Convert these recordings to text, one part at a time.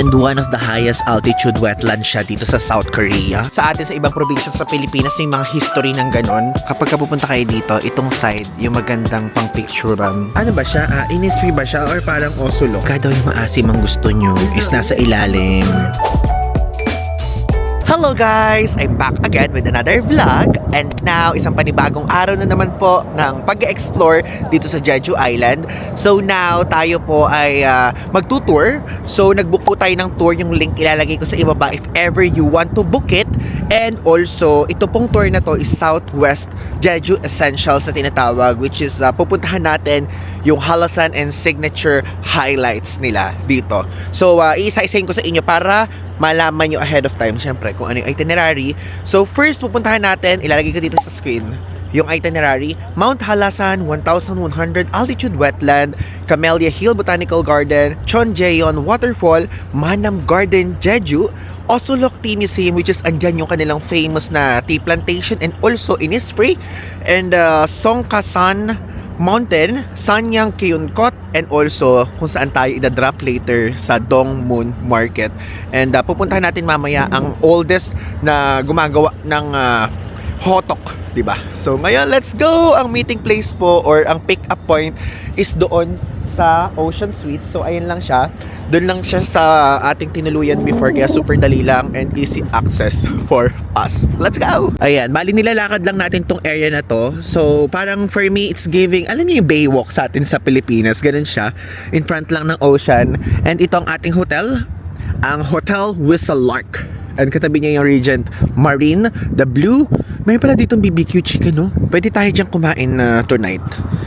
And one of the highest altitude wetland siya dito sa South Korea. Sa atin sa ibang probinsya sa Pilipinas may mga history ng ganon. Kapag pupunta kayo dito, itong side, yung magandang pang picturean. Ano ba siya? Innisfree ba siya or parang osulo? Kada yung maasim ang gusto nyo is nasa ilalim. Hello guys! I'm back again with another vlog and now isang panibagong araw na naman po ng pag-explore dito sa Jeju Island. So now tayo po ay magtutour. So nagbook po tayo ng tour, yung link ilalagay ko sa ibaba if ever you want to book it. And also ito pong tour na to is Southwest Jeju Essentials na tinatawag, which is pupuntahan natin yung Hallasan and signature highlights nila dito. So iisa-isahin ko sa inyo para malaman nyo ahead of time syempre kung ano yung itinerary. So first pupuntahan natin, ilalagay ko dito sa screen yung itinerary: Mount Hallasan 1100 altitude wetland, Camellia Hill Botanical Garden, Chonjeon Waterfall, Manam Garden Jeju, Osulok Tea Museum, which is andyan yung kanilang famous na tea plantation, and also Innisfree, and Songkasan Mountain, Sanyang Kyunkot, and also kung saan tayo idadrop later sa Dongmun Market. And pupuntahan natin mamaya ang oldest na gumagawa ng hotok, diba? So ngayon, let's go! Ang meeting place po or ang pick up point is doon sa Ocean Suites. So ayun lang siya. Doon lang siya sa ating tinuluyan before, kaya super dali lang and easy access for us. Let's go! Ayan, bali nilalakad lang natin tong area na to. So parang for me, it's giving, alam niyo yung Baywalk sa atin sa Pilipinas, ganun siya. In front lang ng ocean. And ito ang ating hotel, ang Hotel Whistle Lark. And katabi niya yung Regent Marine, the Blue. May pala ditong BBQ chicken, no? Pwede tayo dyan kumain tonight.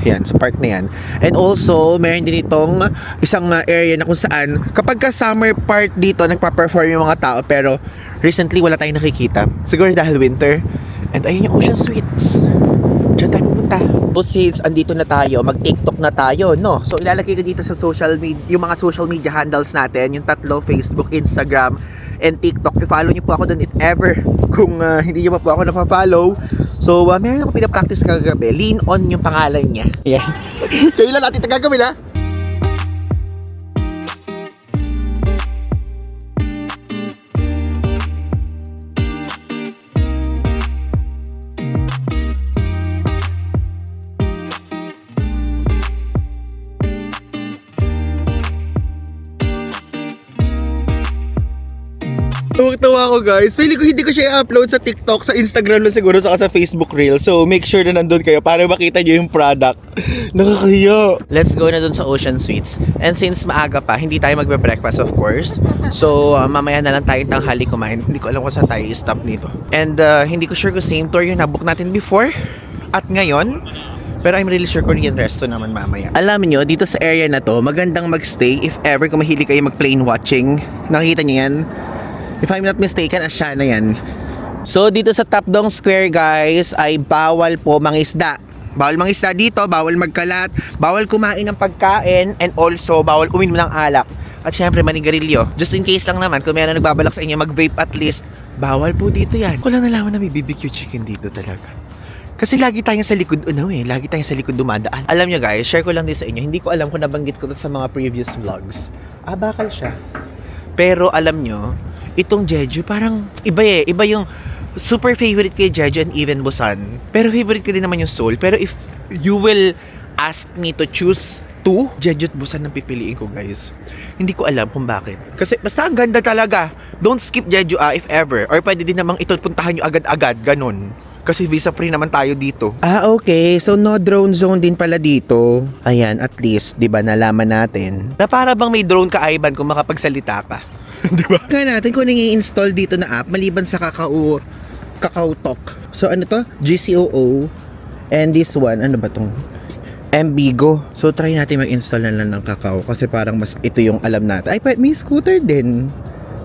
Yan, sa park na yan. And also, meron din itong isang area na kung saan kapag ka summer part dito, nagpa-perform yung mga tao. Pero recently, wala tayong nakikita. Siguro dahil winter. And ayun yung Ocean Suites. Diyan tayo pupunta. So since andito na tayo, mag-TikTok na tayo, no? So ilalagay ko dito sa social media, yung mga social media handles natin, yung tatlo: Facebook, Instagram, and TikTok. I-follow niyo po ako doon if ever kung hindi niyo pa po ako napapollow. So meron ako pinapractice kagabi. Lean on yung pangalan niya. Yan. Kayo lang natin tagagawin, ha? Tuwag-tuwa ako, guys. Feeling ko hindi ko siya i-upload sa TikTok, sa Instagram lang siguro, saka sa Facebook Reel. So make sure na nandun kayo para makita nyo yung product. Nakakaya. Let's go na dun sa Ocean Suites. And since maaga pa, hindi tayo magbe-breakfast of course. So mamaya na lang tayong tanghali kumain. Hindi ko alam kung saan tayo i-stop nito. And hindi ko sure kung same tour yung nabook natin before at ngayon. Pero I'm really sure Korean resto naman mamaya. Alam nyo, dito sa area na to, magandang magstay if ever kung mahilig kayo mag-plane watching. Nakikita nyo yan? If I'm not mistaken, Asiana yan. So dito sa Tapdong Square, guys, ay bawal po mangisda. Bawal mangisda dito, bawal magkalat, bawal kumain ng pagkain, and also bawal uminom ng alak. At syempre manigarilyo. Just in case lang naman, kung meron nagbabalak sa inyo mag-vape at least, bawal po dito yan. Wala nalaman na may BBQ chicken dito talaga. Kasi lagi tayong sa likod, lagi tayong sa likod dumadaan. Alam nyo guys, share ko lang din sa inyo, hindi ko alam kung nabanggit ko to sa mga previous vlogs. Bakal siya. Pero alam nyo, itong Jeju parang iba iba yung super favorite kay Jeju and even Busan. Pero favorite ko din naman yung Seoul. Pero if you will ask me to choose two, Jeju at Busan ang pipiliin ko, guys. Hindi ko alam kung bakit. Kasi basta ang ganda talaga. Don't skip Jeju if ever. Or pwede din namang ito puntahan nyo agad-agad, ganun. Kasi visa free naman tayo dito. Okay. So no drone zone din pala dito. Ayan, at least, di ba, nalaman natin. Na para bang may drone ka, Ivan, kung makapagsalita ka. Diba? Kaya natin kung i-install dito na app maliban sa Kakao Talk. So ano to? GCOO. And this one, ano ba tong? Mbigo. So try natin mag-install na lang ng Kakao kasi parang mas ito yung alam natin. Ay, may scooter din.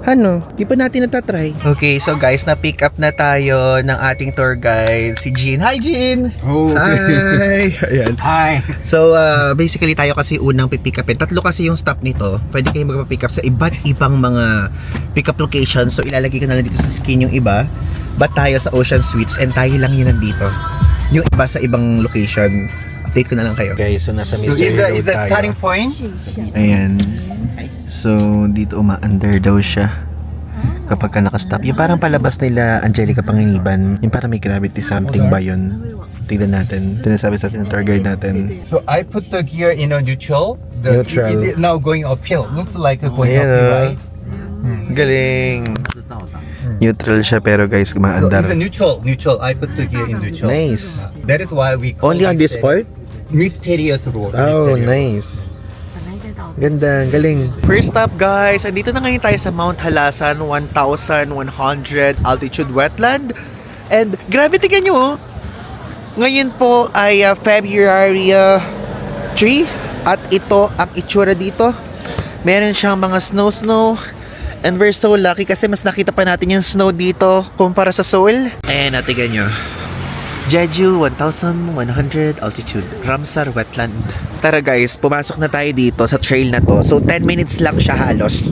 Ano? Di pa natin natatry. Okay, so guys, na-pick up na tayo ng ating tour guide, si Jean. Hi, Jean! Oh, hi! Ayan. Hi! So, basically tayo kasi unang pipick upin. Tatlo kasi yung stop nito. Pwede kayo magpa-pick up sa iba't ibang mga pick up locations. So, ilalagay ko na lang dito sa screen yung iba. But tayo sa Ocean Suites and tayo lang yun nandito. Yung iba sa ibang location. Update ko na lang kayo. Okay, so nasa So is the starting point? Ayan. So, dito umaandar daw siya kapag ka nakastop. Yung parang palabas nila Angelica Panginiban, yung parang may gravity something ba yun? Tignan natin. Tinasabi sa atin ng tour guide natin. So I put the gear in a neutral. Neutral. It now going uphill. Looks like it's going Ayan, uphill, ah. right? Galing. Neutral siya pero guys, So umaandar. it's a neutral. Neutral. I put the gear in neutral. Nice. That is why we call Only on this part? Mysterious road. Oh, Mysterious. nice. Ganda, galing. First stop guys, andito na ngayon tayo sa Mount Halasan, 1,100 altitude wetland. And grabe, tingnan nyo, oh. Ngayon po ay February 3 at ito ang itsura dito. Meron siyang mga snow. And we're so lucky kasi mas nakita pa natin yung snow dito kumpara sa Seoul. Ayan, tingnan nyo. Jeju, 1,100 altitude, Ramsar Wetland. Tara guys, pumasok na tayo dito sa trail na to. So 10 minutes lang siya halos.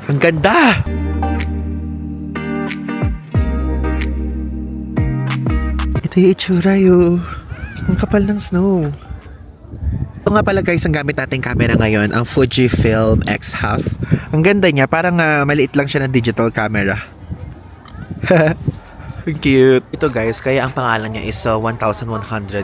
Ang ganda! Ito yung itsura yun. Ang kapal ng snow. Ito nga pala guys, ang gamit nating camera ngayon, ang Fujifilm X-Half. Ang ganda niya, parang maliit lang siya na digital camera. Cute. Ito guys, kaya ang pangalan niya is 1,100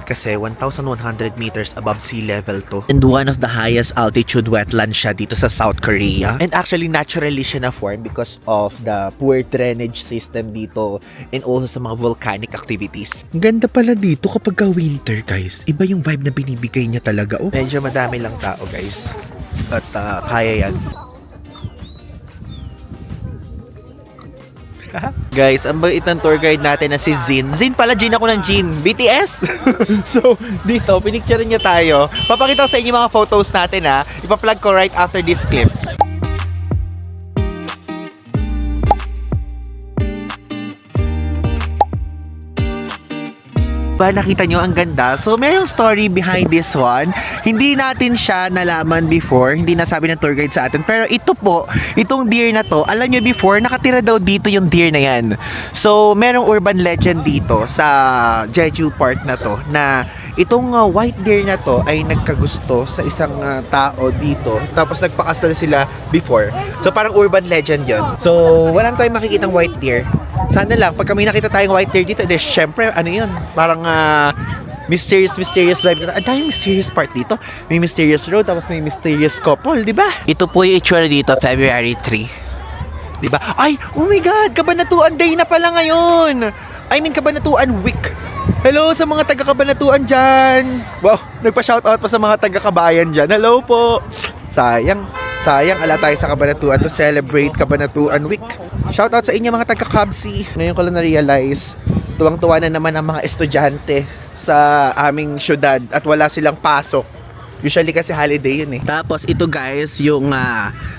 kasi 1,100 meters above sea level to. And one of the highest altitude wetland siya dito sa South Korea. And actually, naturally siya na-form because of the poor drainage system dito and also sa mga volcanic activities. Ang ganda pala dito kapag winter guys. Iba yung vibe na binibigay niya talaga. Oh. Medyo madami lang tao guys. At kaya yan. Guys, ang bait ng tour guide natin na si Zin. Zin pala, Jin ako ng Jin. BTS! So, dito, pinicture niya tayo. Papakita ko sa inyo mga photos natin ha. Ipa-plug ko right after this clip. Nakita nyo, ang ganda. So, mayroong story behind this one. Hindi natin siya nalaman before. Hindi nasabi ng tour guide sa atin. Pero ito po, itong deer na to, alam nyo before, nakatira daw dito yung deer na yan. So, merong urban legend dito sa Jeju Park na to, na itong white deer na to ay nagkagusto sa isang tao dito. Tapos nagpakasal sila before. So, parang urban legend yon. So, wala na tayong makikitang white deer. Sana lang, pag kami nakita tayong white deer dito, syempre, ano yun? Parang mysterious vibe. Ang daming mysterious part dito. May mysterious road, tapos may mysterious couple, di ba? Ito po yung itsura dito, February 3. Di ba? Ay, oh my God, Kabanatuan Day na pala ngayon. I mean, Kabanatuan Week. Hello sa mga taga-Kabanatuan dyan. Wow, nagpa-shoutout pa sa mga taga-Kabayan dyan. Hello po. Sayang, ala tayo sa Kabanatuan to celebrate Kabanatuan Week. Shoutout sa inyo mga taga-Kabsi. Ngayon ko lang na-realize, tuwang-tuwa na naman ang mga estudyante sa aming syudad at wala silang pasok. Usually kasi holiday yun eh. Tapos ito guys, yung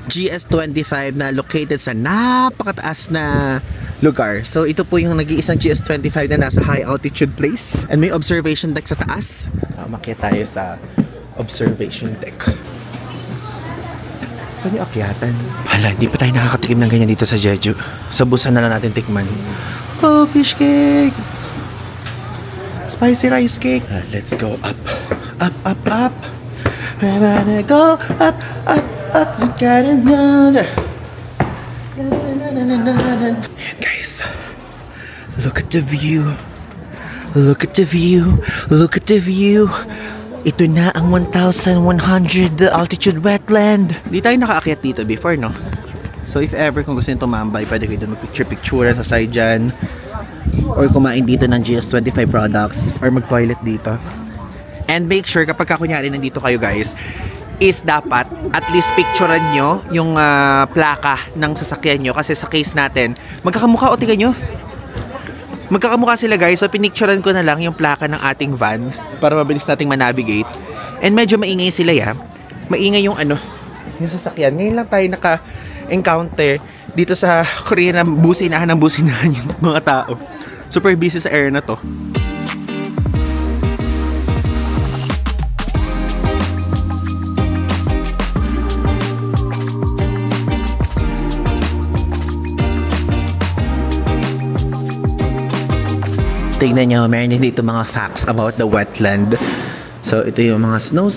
GS25 na located sa napakataas na lugar. So ito po yung nag-iisang GS25 na nasa high altitude place. And may observation deck sa taas. Makita tayo sa observation deck. Saan yung akyatan? Hala, hindi pa tayo nakakatikim ng ganyan dito sa Jeju. Sa busan na lang natin tikman. Oh, fish cake! Spicy rice cake. Let's go up. Up. We're gonna go up. We gotta know. Ayan guys. Look at the view. Look at the view. Ito na ang 1,100 altitude wetland. Di tayo nakaakyat dito before, no? So if ever kung gusto nyo tumambay, pwede kayo doon mag-picture sa side dyan. Or kumain dito ng GS25 products. Or mag-toilet dito. And make sure kapag kunyari nandito kayo guys, is dapat at least picturean nyo yung plaka ng sasakyan nyo. Kasi sa case natin, magkakamukha o tingnan nyo. Magkakamukha sila guys, so pinicturean ko na lang yung plaka ng ating van para mabilis nating manavigate. And medyo maingay sila ya. Maingay yung yung sasakyan. Ngayon lang tayo naka-encounter dito sa Korea na businahan yung mga tao. Super busy sa area na to. Tingnan nyo, meron din dito mga facts about the wetland. So, ito yung mga snow,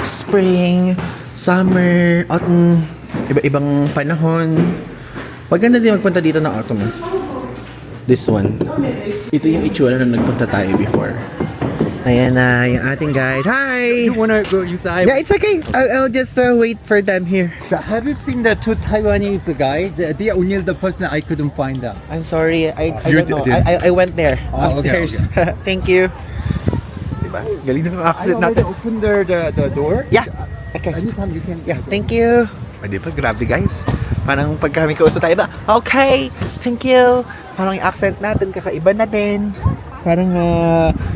spring, Summer, autumn, iba-ibang panahon. Maganda din magpunta dito ng autumn. This one. Ito yung itsura na nagpunta tayo before. Ayan na, yung ating guide. Hi! You wanna go inside? Yeah, it's okay. I'll just wait for them here. So have you seen the two Taiwanese guys? They are only the person I couldn't find out. I'm sorry, I You don't know. did. I went there Oh, okay, upstairs. Thank you. Diba? Galing na ng I accent already natin. opened the door. Yeah. Okay. Anytime you can. Yeah, thank you. Pwede pa, grabe guys. Parang pag kami kausap tayo ba, okay, thank you. Parang yung accent natin, kakaiba na din. Parang,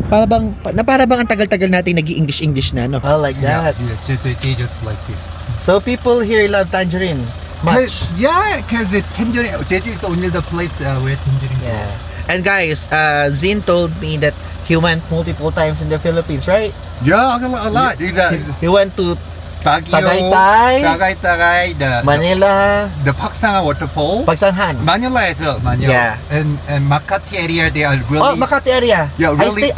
para bang ang tagal-tagal natin nag-i-English na, no? Oh, like that. Yeah, they just like this. So people here love tangerine. Much. Because the tangerine, Jeju is only the place where tangerine. Yeah. And guys, Zin told me that he went multiple times in the Philippines, right? Yeah, a lot. He went to Baguio, Tagaytay, Tagaytay, Manila, the Paksanga waterfall. Pagsanhan. Manila as well, Manila. Yeah. And Makati area, they are really. Oh, Makati area. Yeah, really.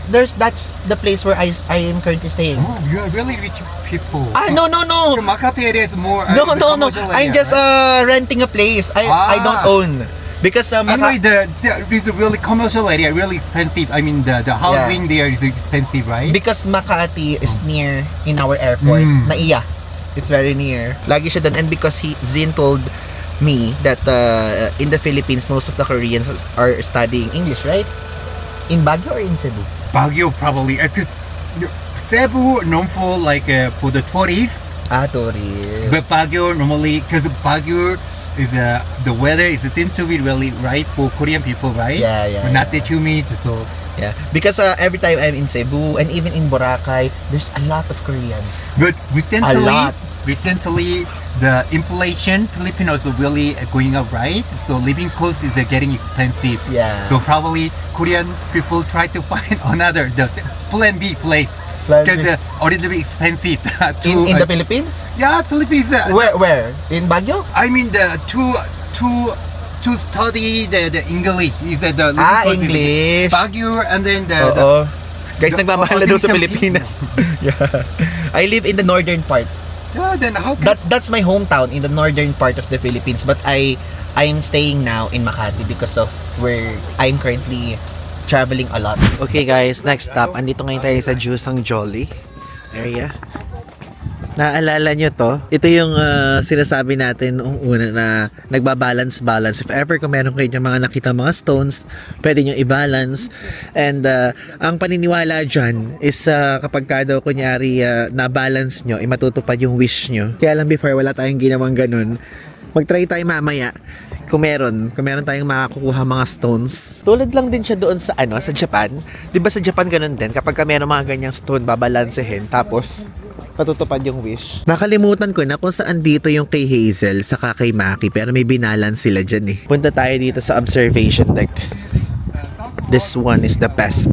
That's the place where I am currently staying. Oh, you are really rich people. No. So Makati area is more. No. commercial area, I'm just right? renting a place. I don't own. Because Anyway, it's a really commercial area, really expensive. I mean, the housing there is expensive, right? because Makati is near in our airport, Naiya. It's very near. Lagi siya doon. And because Zin told me that in the Philippines, most of the Koreans are studying English, right? In Baguio or in Cebu? Baguio probably, because Cebu known for like for the tourists, Tourist. but Baguio normally, because Baguio is the weather is seems to be really right for Korean people, right? Yeah. Not that humid, so Yeah, because every time I'm in Cebu and even in Boracay, there's a lot of Koreans. but A lot. recently the inflation Filipinos are really going up, right? So living cost is getting expensive. Yeah. So probably Korean people try to find another the plan B place Plan B. because a little bit expensive. In the Philippines? Yeah, Philippines. Where? In Baguio? I mean the to study the English is the living cost is English. Baguio and then the Oo. Guys, the- nagmamahal na daw sa some Pilipinas. Yeah. I live in the northern part. yeah, then how can That's my hometown in the northern part of the Philippines, but I'm staying now in Makati because of where I'm currently traveling a lot. Okay guys, next stop. Andito ngayon tayo sa Jusang Jolly area. Naalala nyo to? Ito yung sinasabi natin noong una na nagbabalance. If ever kung meron kayo mga nakita mga stones, pwede nyo i-balance. And ang paniniwala dyan is kapag ka daw kunyari na-balance nyo, matutupad yung wish nyo. Kaya lang before wala tayong ginawang ganun. Mag-try tayo mamaya kung meron tayong makakukuha mga stones. Tulad lang din siya doon sa sa Japan. 'Di ba sa Japan ganun din kapag ka meron mga ganyang stone babalansehin tapos patutupad yung wish. Nakalimutan ko na kung saan dito yung kay Hazel saka kay Maki pero may binalance sila dyan eh. Punta tayo dito sa observation deck. This one is the best.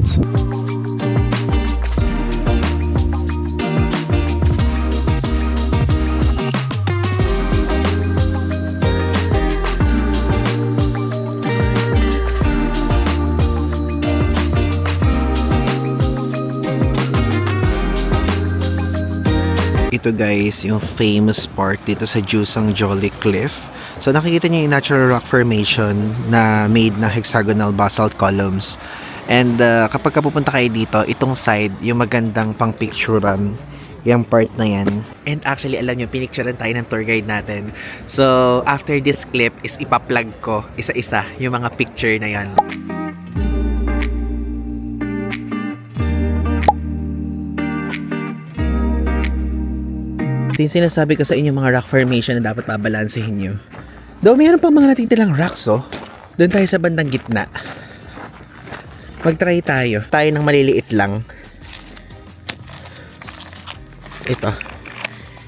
Ito guys, yung famous part dito sa Jusang Jolly Cliff. So nakikita niyo yung natural rock formation na made na hexagonal basalt columns. And kapag pupunta kayo dito, itong side, yung magandang pang picturean, yung part na yan. And actually, alam nyo, pinicturean tayo ng tour guide natin. So after this clip is ipa-plug ko isa-isa yung mga picture na yan. Ito yung sinasabi ko sa inyo mga rock formation na dapat babalansehin nyo. Though mayroon pang mga natitilang rocks doon tayo sa bandang gitna. Mag-try tayo. Tayo ng maliliit lang. Ito.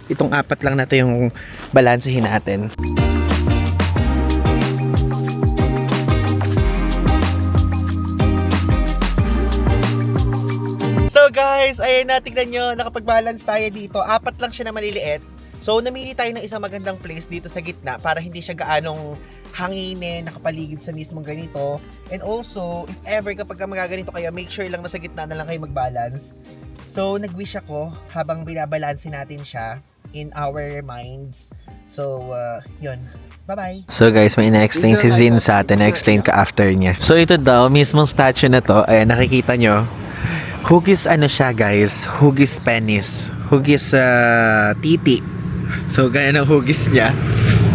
Itong apat lang na to yung balansehin natin. So guys, ayun na, tignan nyo, nakapag-balance tayo dito. Apat lang siya na maliliit. So namili tayo ng isang magandang place dito sa gitna para hindi siya gaanong hanginin, nakapaligid sa mismong ganito. And also, if ever kapag magaganito kayo, make sure lang na sa gitna na lang kayo mag-balance. So nag-wish ako habang binabalansin natin siya in our minds. So, yun. Bye-bye. So guys, may ina-explain si Zin sa atin. Na-explain ka after niya. So ito daw, mismong statue na to, ayan, nakikita nyo. Hugis ano siya guys? Hugis penis. Hugis titi. So, ganyan ang hugis niya.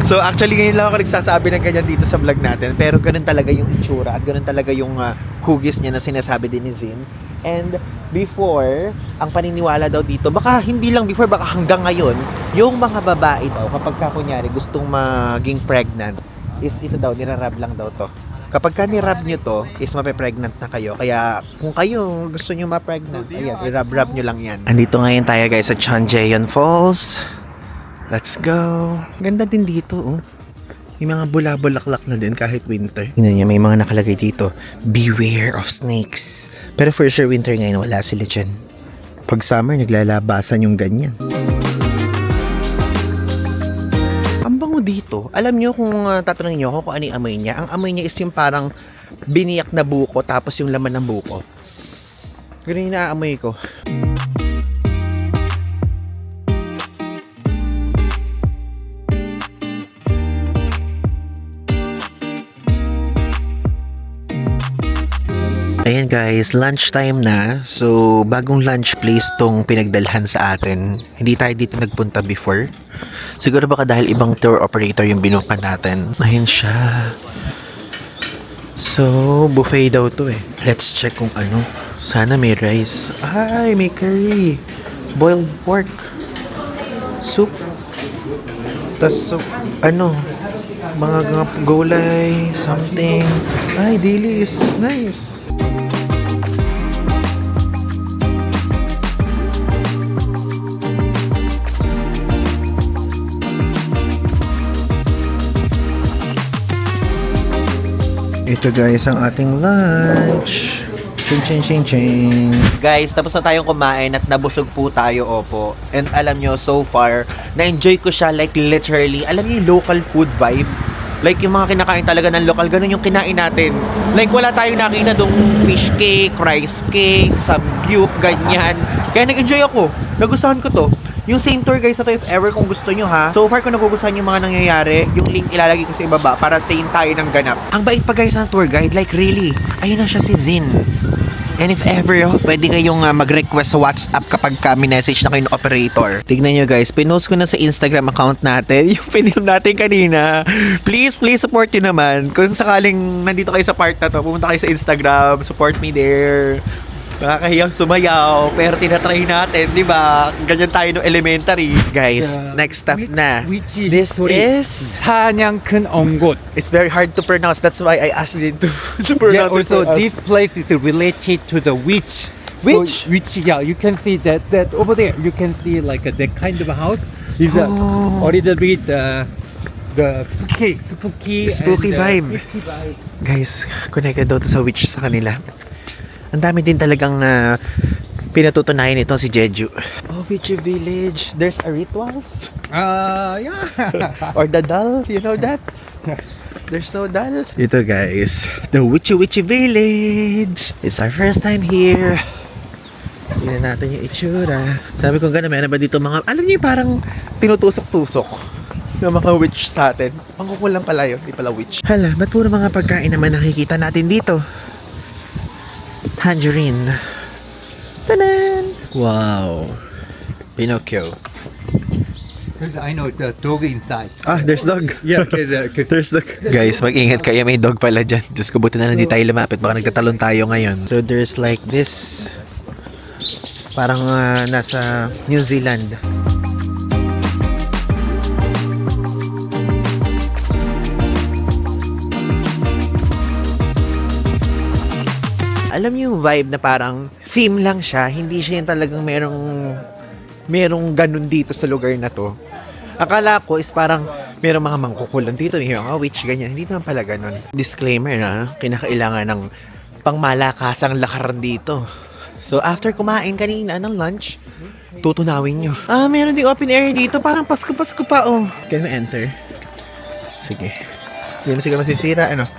So, actually, ngayon lang ako nagsasabi ng ganyan dito sa vlog natin. Pero ganun talaga yung itsura at ganun talaga yung hugis niya na sinasabi din ni Zin. And before, ang paniniwala daw dito, baka hindi lang before, baka hanggang ngayon, yung mga babae daw, kapag ka kunyari gustong maging pregnant, is ito daw, nirarab lang daw to. Kapag ka nirab nyo to, is mape-pregnant na kayo. Kaya kung kayo gusto nyo ma-pregnant, ayan, irab-rab nyo lang yan. Andito ngayon tayo guys sa Chonjeon Falls. Let's go. Ganda din dito, oh. May mga bula-bulaklak na din kahit winter. Tingnan niyo, may mga nakalagay dito. Beware of snakes. Pero for sure, winter ngayon, wala sila dyan. Pag summer, naglalabasan yung ganyan. Ang bango dito. Alam niyo kung tatanungin niyo ako kung ano yung amoy niya. Ang amoy niya is yung parang biniyak na buko tapos yung laman ng buko. Ganun yung naaamoy ko. Ayan guys, lunchtime na. So, bagong lunch place tong pinagdalhan sa atin. Hindi tayo dito nagpunta before. Siguro baka dahil ibang tour operator yung binukan natin. Ayan siya. So, buffet daw to eh. Let's check kung ano. Sana may rice. Ay, may curry. Boiled pork. Soup. Tas, ano, mga gulay, something. Ay, dilis. Nice. Ito guys ang ating lunch. Ching ching ching ching. Guys, tapos na tayong kumain at nabusog po tayo, opo. And alam nyo, so far, na-enjoy ko siya like literally. Alam nyo yung local food vibe? Like yung mga kinakain talaga ng local, ganun yung kinain natin. Like wala tayong nakita dong fish cake, rice cake, samgyup, ganyan. Kaya nag-enjoy ako. Nagustuhan ko to. Yung same tour guys na to if ever kung gusto nyo ha. So far kung nagugustuhan yung mga nangyayari, yung link ilalagay ko sa ibaba para same tayo ng ganap. Ang bait pa guys ng tour guide, like really. Ayun na siya si Zin. And if ever, pwede kayong mag-request sa WhatsApp kapag message na kayo ng operator. Tignan nyo guys, pinost ko na sa Instagram account natin yung pinilm natin kanina. Please support nyo naman. Kung sakaling nandito kayo sa part na to, pumunta kayo sa Instagram, support me there. Nakakahiyang sumayaw, pero tinatry natin, di ba? Ganyan tayo no elementary. Guys, next stop na. This is Tanyangkun Ongot. It's very hard to pronounce. That's why I asked you to Yeah, pronounce it. also this place is related to the witch. Witch? So, witch, yeah. You can see that over there. You can see like that kind of a house is a little bit the spooky and, vibe. Spooky vibe. Guys, connected daw to sa witch sa kanila. Ang dami din talagang pinatutunayan ito si Jeju. Oh, Witchy Village. There's a rituals? Yeah. Or the doll? You know that? There's no doll. Ito guys, the Witchy Village. It's our first time here. Tingnan natin yung itsura. Sabi ko gano'n, meron ba dito mga, alam niyo parang tinutusok-tusok ng mga witch sa atin. Pangkukulang pala yun, di pala witch. Hala, ba't puro mga pagkain naman nakikita natin dito? Tangerine. Tanan! Wow. Pinocchio. Because I know the dog inside. Ah, there's dog. Yeah, because There's dog. Guys, mag-ingat kayo. May dog pala dyan. Diyos ko, buti na hindi tayo lumapit. Baka nagtatalon tayo ngayon. So, there's like this. Parang nasa New Zealand. Alam niyo yung vibe na parang theme lang siya. Hindi siya yung talagang merong ganun dito sa lugar na to. Akala ko is parang merong mga mangkukulan dito, may mga witch, ganyan. Hindi naman pala ganun. Disclaimer na, kinakailangan ng pangmalakasang lakaran dito. So, after kumain kanina ng lunch, tutunawin nyo. Ah, meron ding open air dito. Parang Pasko-Pasko pa, oh. Can we enter? Sige. Hindi mo siguro masisira, ano?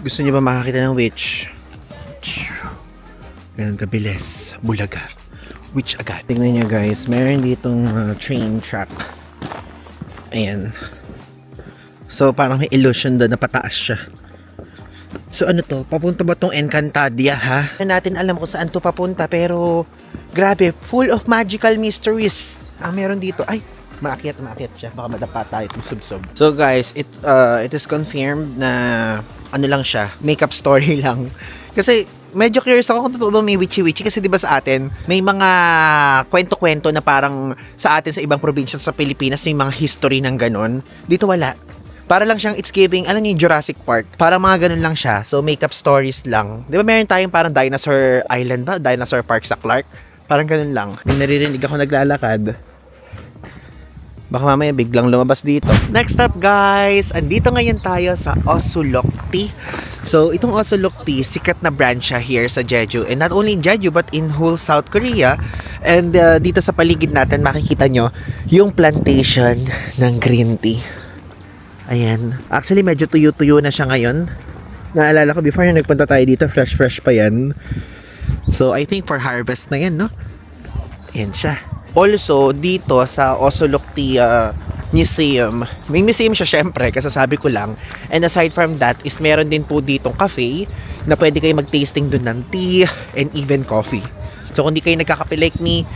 Gusto niyo ba makakita ng witch? Ganun kabilis. Bulaga. Witch agad. Tingnan niyo guys, meron ditong train track. Ayan. So, parang may illusion doon na pataas siya. So, ano to? Papunta ba tong Encantadia, ha? Hindi natin alam kung saan to papunta, pero grabe, full of magical mysteries. Meron dito. Ay, maakyat siya. Baka madapa tayo itong subsob. So, guys, it is confirmed na ano lang siya, makeup story lang. Kasi, medyo curious ako kung totoo may witchy-witchy kasi 'di ba sa atin may mga kwento-kwento na parang sa atin sa ibang probinsya sa Pilipinas may mga history ng ganon. Dito wala. Para lang siyang it's giving, alam niyo, Jurassic Park. Parang mga ganun lang siya. So makeup stories lang. 'Di ba meron tayong parang Dinosaur Island ba? Dinosaur Park sa Clark. Parang ganun lang. May naririnig ako naglalakad. Baka mamaya biglang lumabas dito. Next up guys, andito ngayon tayo sa Osulokti. So itong Osulokti, sikat na branch siya here sa Jeju. And not only in Jeju but in whole South Korea. And dito sa paligid natin makikita nyo yung plantation ng green tea. Ayan. Actually medyo tuyo-tuyo na siya ngayon. Naalala ko before na nagpunta tayo dito, fresh pa yan. So I think for harvest na yan, no? Ayan siya. Also, dito sa Osulokti Museum, may museum siya syempre, kasasabi ko lang. And aside from that, is meron din po ditong cafe na pwede kayo mag-tasting dun ng tea and even coffee. So, kung di kayo nagkakape like me,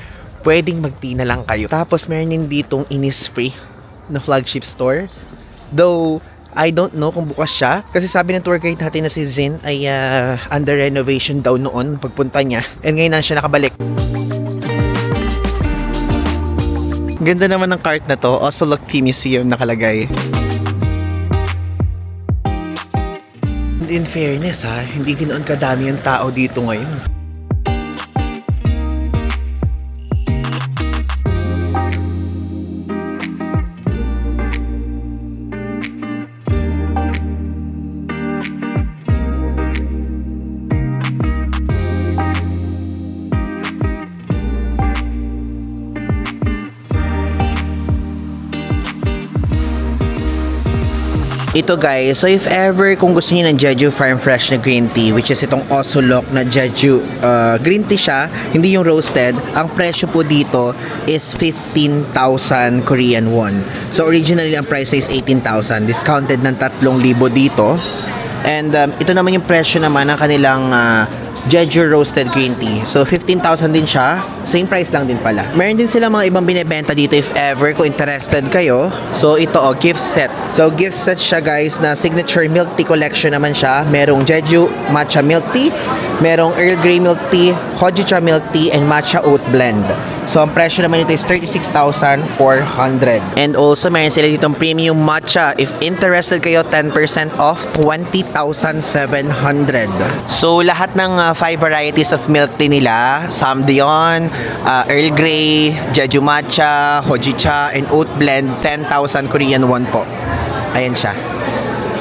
pwedeng mag-tea na lang kayo. Tapos, meron din ditong Innisfree na flagship store. Though, I don't know kung bukas siya. Kasi sabi ng tour guide natin na si Zin ay under renovation daw noon pagpunta niya. And ngayon na siya nakabalik. Ganda naman ng cart na to, Osulokti Museum nakalagay. In fairness ha, hindi ganoon kadami ang tao dito ngayon. Ito guys, so if ever kung gusto niyo ng Jeju Farm Fresh na green tea, which is itong Osulok na Jeju green tea siya, hindi yung roasted, ang presyo po dito is 15,000 Korean won. So originally ang price is 18,000, discounted ng 3,000 dito. And ito naman yung presyo naman ng kanilang Jeju roasted green tea. So 15,000 din siya. Same price lang din pala. Meron din sila mga ibang binebenta dito if ever kung interested kayo. So ito gift set. So gift set siya guys na signature milk tea collection naman siya. Merong Jeju matcha milk tea, merong Earl Grey milk tea, Hojicha milk tea, and matcha oat blend. So ang presyo naman nito is 36,400. And also meron sila ditong premium matcha. If interested kayo, 10% off, 20,700. So lahat ng 5 varieties of milk tea nila, Samdeon, Earl Grey, Jeju matcha, Hojicha, and oat blend, 10,000 Korean won po. Ayan siya.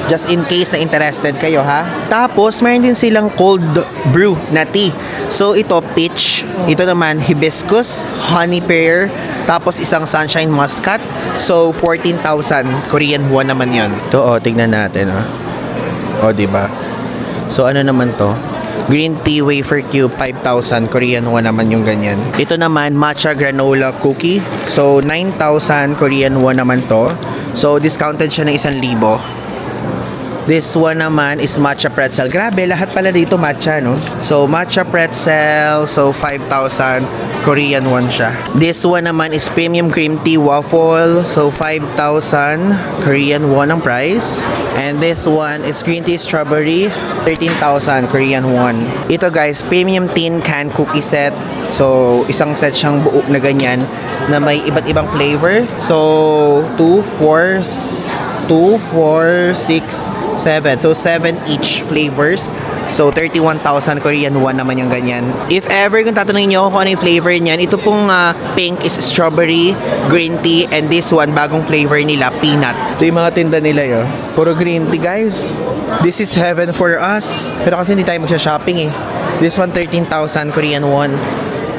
Just in case na interested kayo ha. Tapos, meron din silang cold brew na tea. So, ito peach. Ito naman hibiscus, honey pear, tapos isang sunshine muscat. So, 14,000 Korean won naman yun. Ito tignan natin diba? So, ano naman to? Green tea wafer cube, 5,000 Korean won naman yung ganyan. Ito naman, matcha granola cookie. So, 9,000 Korean won naman to. So, discounted siya ng 1,000. This one naman is matcha pretzel. Grabe, lahat pala dito matcha, no? So, matcha pretzel. So, 5,000 Korean won siya. This one naman is premium cream tea waffle. So, 5,000 Korean won ang price. And this one is green tea strawberry. 13,000 Korean won. Ito guys, premium tin can cookie set. So, isang set siyang buo na ganyan na may iba't ibang flavor. So, 2, 4, 6, 7. So, 7 each flavors. So, 31,000 Korean won naman yung ganyan. If ever, kung tatanungin nyo kung ano yung flavor niyan, ito pong pink is strawberry, green tea, and this one, bagong flavor nila, peanut. Ito yung mga tinda nila yun. Puro green tea, guys. This is heaven for us. Pero kasi hindi tayo magsha-shopping eh. This one, 13,000 Korean won.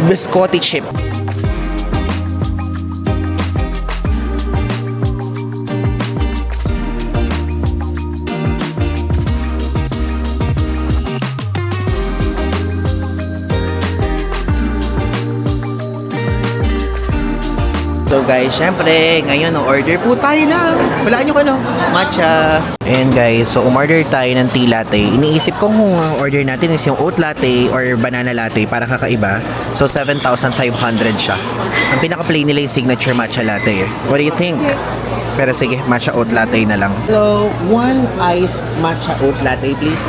Biscotti chip. So guys, syempre, ngayon order po tayo ng, wala nyo matcha. And guys, so umorder tayo ng tea latte. Iniisip ko kung ang order natin is yung oat latte or banana latte para kakaiba. So 7,500 siya. Ang pinaka-plain nila yung signature matcha latte. What do you think? Pero sige, matcha oat latte na lang. Hello, one iced matcha oat latte please.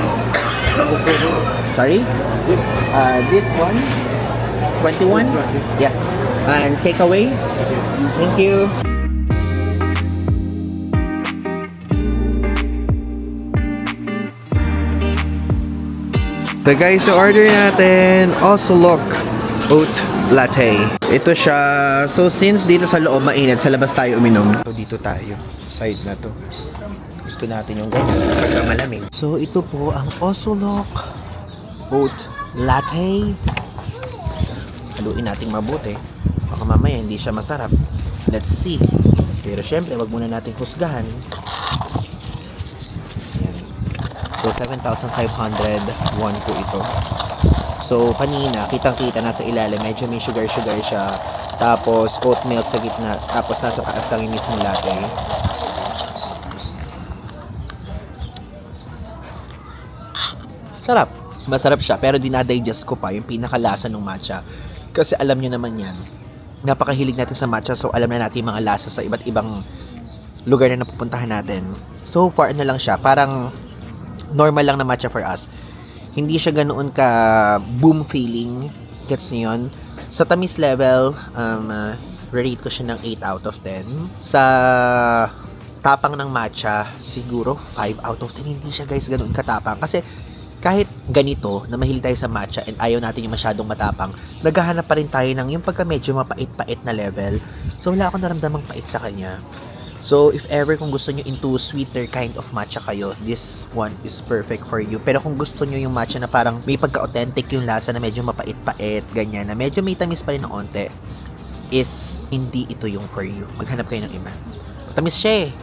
Sorry? This one? 21? Yeah. And takeaway? Thank you. So guys, so order natin Osolok Oat Latte. Ito siya. So since dito sa loob mainit, sa labas tayo uminom. So dito tayo. Side na to. Gusto natin yung ganyan pagka malamig. So ito po ang Osolok Oat Latte. Haluin natin mabuti. Baka mamaya hindi siya masarap. Let's see. Pero syempre, wag muna natin husgahan. Ayan. So 7,500 won po ito. So kanina, kitang-kita nasa ilalim, medyo may sugar-sugar siya. Tapos oat milk sa gitna. Tapos nasa taas lang yung mismo latte. Sarap. Masarap siya, pero dinadigest ko pa yung pinakalasa ng matcha. Kasi alam nyo naman yan, napakahilig natin sa matcha, so alam na natin yung mga lasa sa iba't ibang lugar na napupuntahan natin. So far, ano lang siya, parang normal lang na matcha for us. Hindi siya ganoon ka boom feeling, gets nyo yun? Sa tamis level, rate ko siya ng 8 out of 10. Sa tapang ng matcha, siguro 5 out of 10. Hindi siya guys ganoon katapang. Kasi kahit ganito, na mahilig tayo sa matcha and ayaw natin yung masyadong matapang, naghahanap pa rin tayo ng yung pagka medyo mapait-pait na level. So wala akong naramdamang pait sa kanya. So if ever kung gusto nyo into sweeter kind of matcha kayo, this one is perfect for you. Pero kung gusto nyo yung matcha na parang may pagka-authentic yung lasa na medyo mapait-pait, ganyan, na medyo may tamis pa rin ng onte, is hindi ito yung for you. Maghanap kayo ng iba. Tamis siya eh.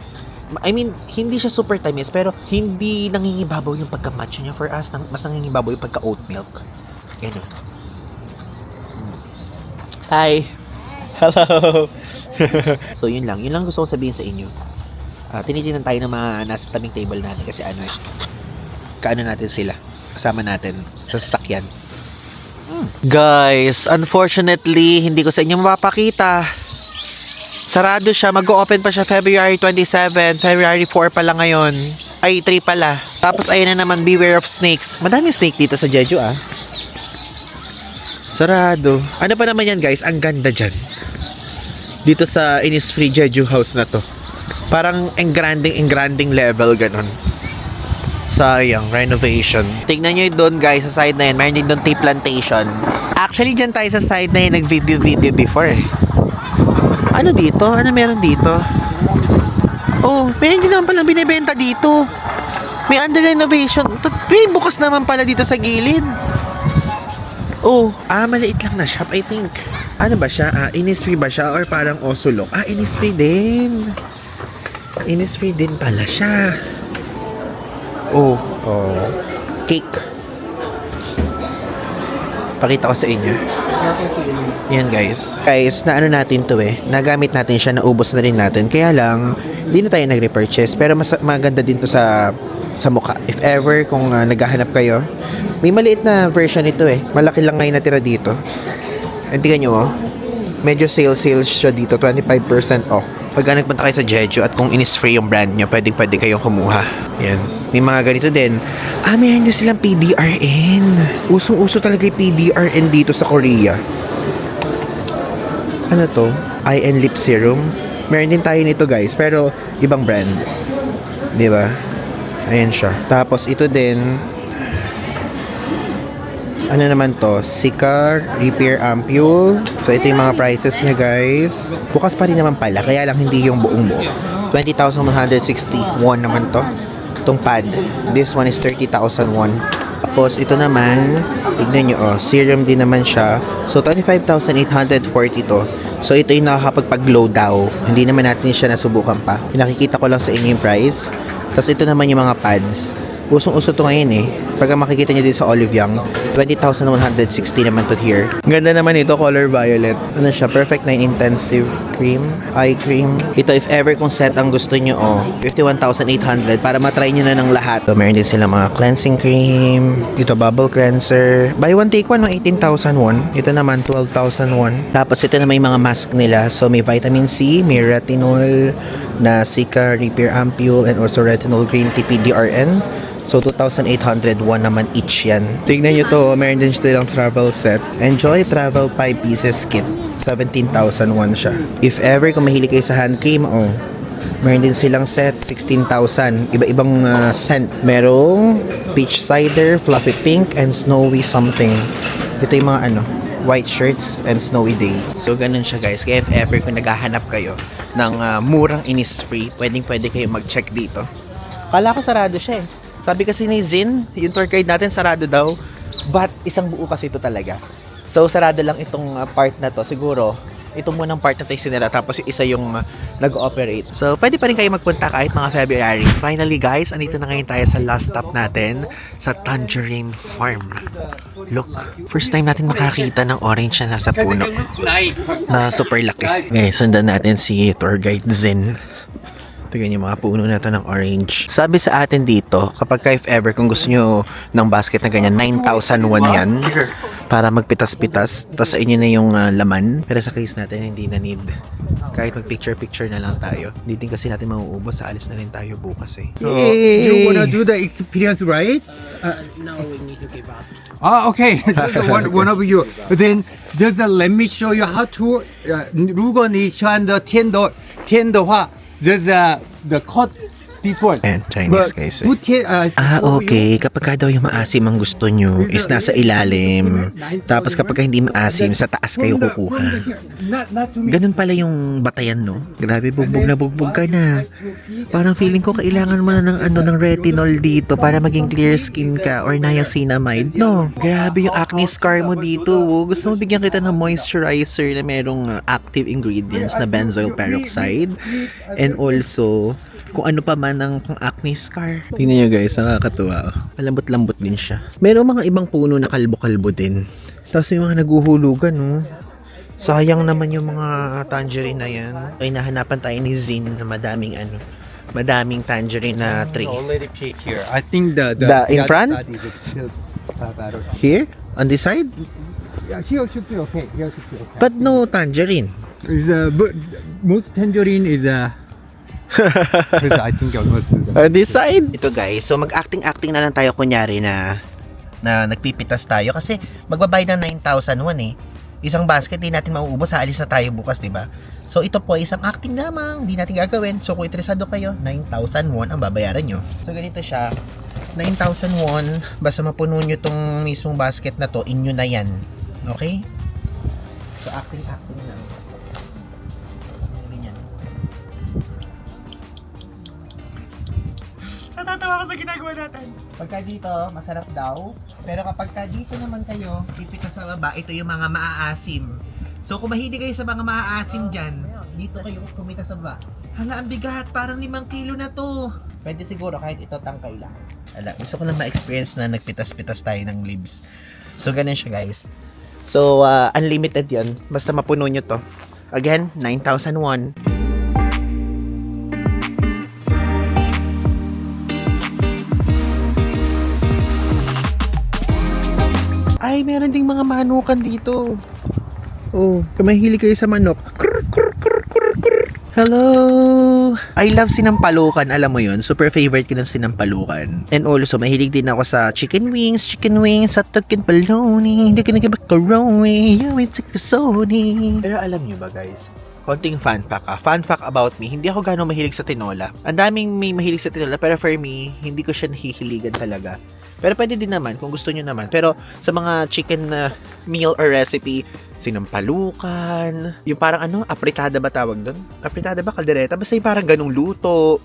I mean, hindi siya super tamis, pero hindi nangingibabaw yung pagka-matcha niya for us. Mas nangingibabaw yung pagka-oat milk. Ganyan. Hi! Hello! So, yun lang. Yun lang gusto ko sabihin sa inyo. Tinitinan tayo ng mga nasa tabing table natin kasi kaano natin sila. Kasama natin sa sasakyan. Guys, unfortunately, hindi ko sa inyo mapapakita. Sarado siya. Mag-o-open pa siya February 27. February 4 pala ngayon. Ay, 3 pala. Tapos, ayun na naman, beware of snakes. Madaming snake dito sa Jeju, Sarado. Ano pa naman yan, guys? Ang ganda dyan. Dito sa Innisfree Jeju House na to. Parang engranding level, ganon. Sayang, renovation. Tignan nyo doon, guys, sa side na yan. Mayroon din doon tea plantation. Actually, dyan tayo sa side na yan, nag-video before, Ano dito? Ano meron dito? Oh, meron din naman palang binibenta dito. May under renovation. May bukas naman pala dito sa gilid. Oh, maliit lang na shop, I think. Ano ba siya? Innisfree ba siya? Or parang Osolok? Innisfree din. Innisfree din pala siya. Oh. Cake. Pakita ko sa inyo. Yan guys. Guys, na ano natin to nagamit natin siya, naubos na rin natin. Kaya lang, hindi na tayo nag-repurchase. Pero maganda din to sa mukha. If ever, kung naghahanap kayo, may maliit na version nito Malaki lang ngayon natira dito. And tingnan nyo medyo sale siya dito, 25% off. Pag nagpunta kayo sa Jeju at kung Innisfree yung brand nyo, pwede kayong kumuha. Yan. May mga ganito din. Meron din silang PDRN. Usong-uso talaga yung PDRN dito sa Korea. Ano to? Eye and lip serum. Meron din tayo nito guys, pero ibang brand. Diba? Ayan siya. Tapos ito din, ano naman to? Cicar Repair Ampule. So ito yung mga prices niya guys. Bukas pa rin naman pala, kaya lang hindi yung buong buo. 20,160 won naman to. Itong pad. This one is 30,000 won. Tapos ito naman, tignan nyo serum din naman siya. So 25,840 to. So ito yung nakakapagpag-glow daw. Hindi naman natin siya nasubukan pa. Pinakikita ko lang sa inyo yung price. Tapos ito naman yung mga pads. Usong-uso to ngayon eh. Pagka makikita nyo dito sa Olive Young, 20,160 naman to here. Ganda naman ito, color violet. Ano siya? Perfect 9 intensive cream, eye cream. Ito if ever kung set ang gusto nyo, 51,800 para matry nyo na ng lahat. So, meron din sila mga cleansing cream. Ito bubble cleanser. Buy one take one, 18,001. Ito naman 12,001. Tapos ito na may mga mask nila. So may vitamin C, may retinol na Cica Repair Ampule, and also retinol green tea PDRN. So, 2,801 naman each yan. Tignan nyo to, meron din silang travel set. Enjoy Travel 5 pieces kit. 17,001 siya. If ever, kung mahilig kayo sa hand cream, meron din silang set, 16,000. Iba-ibang scent. Merong peach cider, fluffy pink, and snowy something. Ito yung mga white shirts and snowy day. So, ganun siya guys. Kaya if ever, kung naghahanap kayo ng murang Innisfree, pwede kayo mag-check dito. Kala ko sarado siya eh. Sabi kasi ni Zin, yung tour guide natin, sarado daw. But, isang buo kasi ito talaga. So, sarado lang itong part na to. Siguro, itong munang part na to yung sinira. Tapos, isa yung nag-ooperate. So, pwede pa rin kayo magpunta kahit mga February. Finally, guys, andito na ngayon tayo sa last stop natin sa Tangerine Farm. Look, first time natin makakita ng orange na nasa puno. Na super laki. Okay, sundan natin si tour guide Zin. Tignan yung mga puno na to ng orange. Sabi sa atin dito, kapag if ever, kung gusto nyo ng basket na ganyan, 9,001 yan. Para magpitas-pitas. Tapos sa inyo na yung laman. Pero sa case natin, hindi na need. Kahit mag-picture-picture na lang tayo. Hindi din kasi natin mauubos. Sa alis na rin tayo bukas eh. So, you wanna do the experience, right? No, we need to give up. Okay. Just one of you. Then, just let me show you how to. 如果你穿的天的话 just the cut this one. And Chinese guys. Okay. Kapag ka daw yung maasim ang gusto nyo is nasa ilalim. Tapos kapag ka hindi maasim, sa taas kayo kukuha. Ganun pala yung batayan, no? Grabe, bugbog na bugbog ka na. Parang feeling ko kailangan mo na ng retinol dito para maging clear skin ka or niacinamide, no? Grabe yung acne scar mo dito. Gusto mo bigyan kita ng moisturizer na merong active ingredients na benzoyl peroxide. And also, kung ano pa man ang pang acne scar. Tingnan nyo guys, nakakatuwa. Malambot-lambot din siya. Meron mga ibang puno na kalbo-kalbo din. Tapos yung mga naguhulugan, no? Sayang naman yung mga tangerine na yan. Ay, nahanapan tayo ni Zin na madaming tangerine na tree. Already pick here. I think the in front? Better. Here? On this side? Yeah, here should be okay. Here should be okay. But no tangerine. Is but most tangerine is I think almost On this side? Ito guys, so mag-acting na lang tayo kunyari na nagpipitas tayo kasi magbabayad ng 9,001 eh. Isang basket din natin mauubos, aalis na tayo bukas, di ba? So ito po isang acting lamang, hindi natin gagawin. So kung interesado kayo, 9,001 ang babayaran nyo. So ganito siya, 9,001, basta mapuno nyo tong mismong basket na to, inyo na yan. Okay? So acting lang. Natatawa ko sa ginagawa natin. Pagka dito, masarap daw. Pero kapag dito naman kayo, pipita sa baba, ito yung mga maaasim. So kung mahilig kayo sa mga maaasim dyan, dito kayo kumita sa baba. Hala, ang bigat, parang 5 kilo na to. Pwede siguro kahit ito tangkay lang. Hala, gusto ko lang ma-experience na nagpitas-pitas tayo ng leaves. So ganun siya guys. So unlimited yon, basta mapuno nyo to. Again, 9,001. Ay, meron ding mga manukan dito. Oh, kung mahilig kayo sa manok. Hello! I love sinampalukan, alam mo yun. Super favorite ko ng sinampalukan. And also, mahilig din ako sa chicken wings, hotdog and bologna, hindi ka nag-macaroni, yo, it's like the Sony. Pero alam nyo ba guys, konting fun fact Fun fact about me, hindi ako gano'ng mahilig sa tinola. Ang daming may mahilig sa tinola, pero for me, hindi ko siya nahihiligan talaga. Pero pwede din naman kung gusto nyo naman. Pero sa mga chicken na meal or recipe, sinampalukan, yung parang apritada ba tawag doon? Apritada ba? Kaldereta? Basta yung parang ganung luto,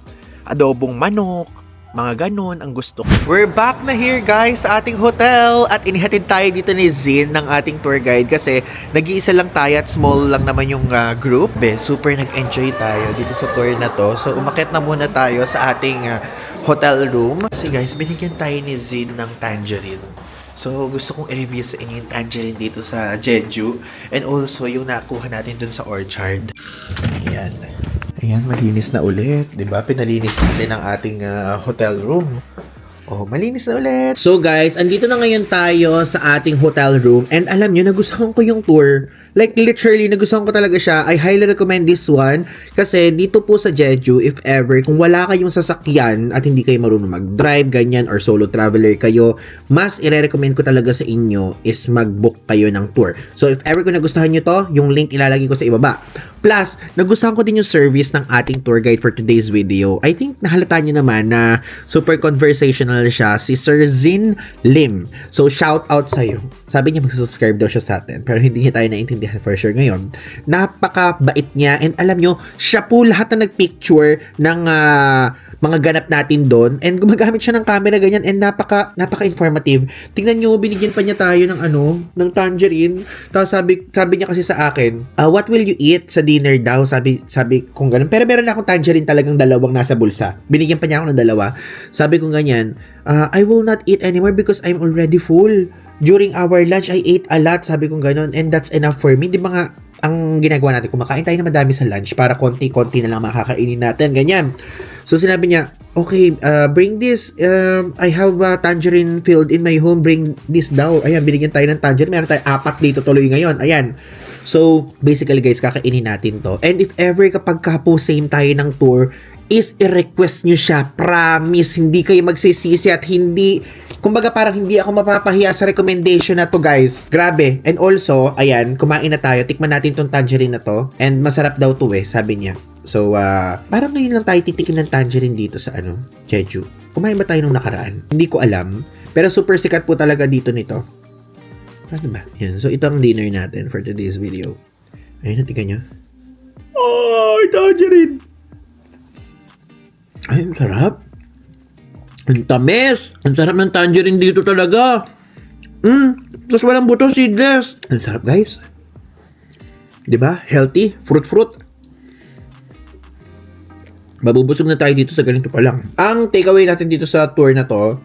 adobong manok, mga ganun ang gusto ko. We're back na here guys sa ating hotel at inihatid tayo dito ni Zin ng ating tour guide kasi nag-iisa lang tayo at small lang naman yung group. Super nag-enjoy tayo dito sa tour na to. So umakyat na muna tayo sa ating hotel room. Kasi guys, binigyan tayo ni Zin ng tangerine. So, gusto kong i-review sa inyo yung tangerine dito sa Jeju. And also, yung nakuha natin dun sa orchard. Ayan. Ayan, malinis na ulit. Diba? Pinalinis natin ang ating hotel room. Oh, malinis na ulit. So guys, andito na ngayon tayo sa ating hotel room. And alam nyo, nagustuhan ko yung tour. Like literally, nagustuhan ko talaga siya. I highly recommend this one. Kasi dito po sa Jeju, if ever, kung wala kayong sasakyan at hindi kayo marunong mag-drive, ganyan, or solo traveler kayo, mas i-recommend ko talaga sa inyo is mag-book kayo ng tour. So if ever kung nagustuhan nyo to, yung link ilalagay ko sa ibaba. Plus, nagustuhan ko din yung service ng ating tour guide for today's video. I think nahalata nyo naman na super conversational siya, si Sir Zin Lim. So, shout out sa'yo. Sabi niya mag-subscribe daw siya sa atin, pero hindi niya tayo naintindihan for sure ngayon. Napakabait niya, and alam nyo, siya po lahat na nagpicture ng mga ganap natin doon, and gumagamit siya ng camera ganyan, and napaka-informative. Tingnan nyo, binigyan pa niya tayo ng tangerine. Tapos sabi niya kasi sa akin, what will you eat sa dinner daw? Sabi kong ganun. Pero meron na akong tangerine talagang dalawang nasa bulsa. Binigyan pa niya ako ng dalawa. Sabi kong ganyan, I will not eat anymore because I'm already full. During our lunch, I ate a lot. Sabi kong ganun, and that's enough for me. Di ba nga, ang ginagawa natin, kumakain tayo na madami sa lunch para konti-konti na lang makakainin natin. Ganyan. So, sinabi niya, okay, bring this. I have a tangerine filled in my home. Bring this daw. Ayan, binigyan tayo ng tangerine. Meron tayo 4 dito tuloy ngayon. Ayan. So, basically guys, kakainin natin to. And if ever kapag po same tayo ng tour, is i-request nyo siya. Promise, hindi kayo magsisisi at hindi, kumbaga parang hindi ako mapapahiya sa recommendation na to guys. Grabe. And also, ayan, kumain na tayo. Tikman natin tong tangerine na to. And masarap daw to sabi niya. So, parang ngayon lang tayo titikim ng tangerine dito sa Jeju. Kumain ba tayo nung nakaraan? Hindi ko alam. Pero super sikat po talaga dito nito. Ano ba? Yan. So, ito ang dinner natin for today's video. Ayun, natigan nyo. Ay, tangerine! Ay, ang sarap. Ang tamis. Ang sarap ng tangerine dito talaga. Tapos walang buto, seedless. Ang sarap, guys. Diba? Healthy. Fruit. Mabubusog na tayo dito sa ganito pa lang. Ang takeaway natin dito sa tour na to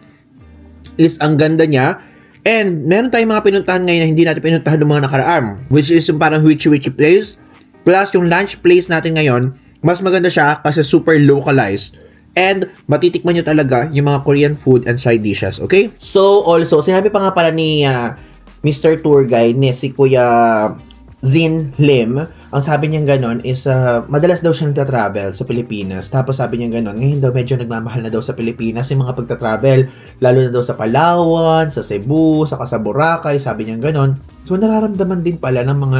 is ang ganda niya. And meron tayong mga pinuntahan ngayon na hindi natin pinuntahan ng mga nakaraan. Which is yung parang witchy place. Plus yung lunch place natin ngayon, mas maganda siya kasi super localized. And matitikman nyo talaga yung mga Korean food and side dishes, okay? So also, sinabi pa nga pala ni Mr. Tour Guide, si Kuya Zin Lim, ang sabi niya ganon is madalas daw siya nagtatravel sa Pilipinas. Tapos sabi niya ganon, ngayon daw medyo nagmamahal na daw sa Pilipinas yung mga pagtatravel, lalo na daw sa Palawan, sa Cebu, sa Boracay, sabi niya ganon. So nararamdaman din pala ng mga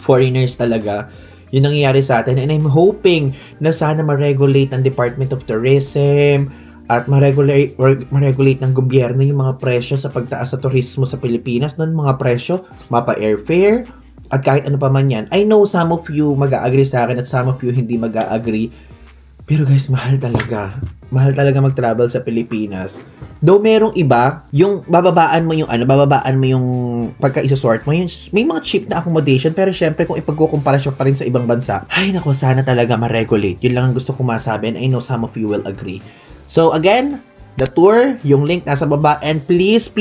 foreigners talaga yung nangyayari sa atin, and I'm hoping na sana ma-regulate ng Department of Tourism at ma-regulate ng gobyerno yung mga presyo sa pagtaas sa turismo sa Pilipinas, ng mga presyo, mapa airfare, at kahit ano pa man yan. I know some of you mag-a-agree sa akin at some of you hindi mag-a-agree, pero guys, mahal talaga. Mahal talaga mag-travel sa Pilipinas. Though merong iba, yung bababaan mo yung pagka-isosort mo, yung, may mga cheap na accommodation, pero syempre kung ipagkukumpara siya pa rin sa ibang bansa, ay nako, sana talaga ma-regulate. Yun lang ang gusto kong masabi, and I know some of you will agree. So again, the tour, yung link nasa baba, and please,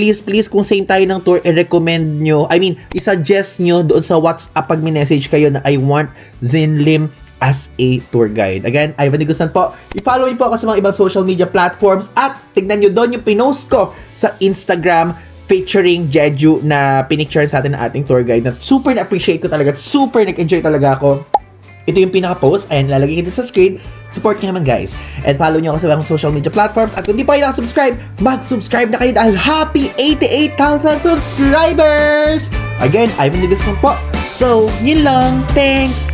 kung same tayo ng tour, i-recommend nyo, i-suggest nyo doon sa WhatsApp pag message kayo na I want Zin Lim as a tour guide. Again, Ivan Digusan po. I-follow niyo po ako sa mga ibang social media platforms at tignan niyo doon yung pinost ko sa Instagram featuring Jeju na pinicture sa atin ng ating tour guide na super na-appreciate ko talaga at super nag-enjoy talaga ako. Ito yung pinaka-post. Ayan, lalagay ko dito sa screen. Support nyo naman, guys. And follow nyo ako sa mga social media platforms. At kung di pa kayo nakasubscribe, mag-subscribe na kayo dahil happy 88,000 subscribers! Again, Ivan Digusan po. So, yun lang. Thanks!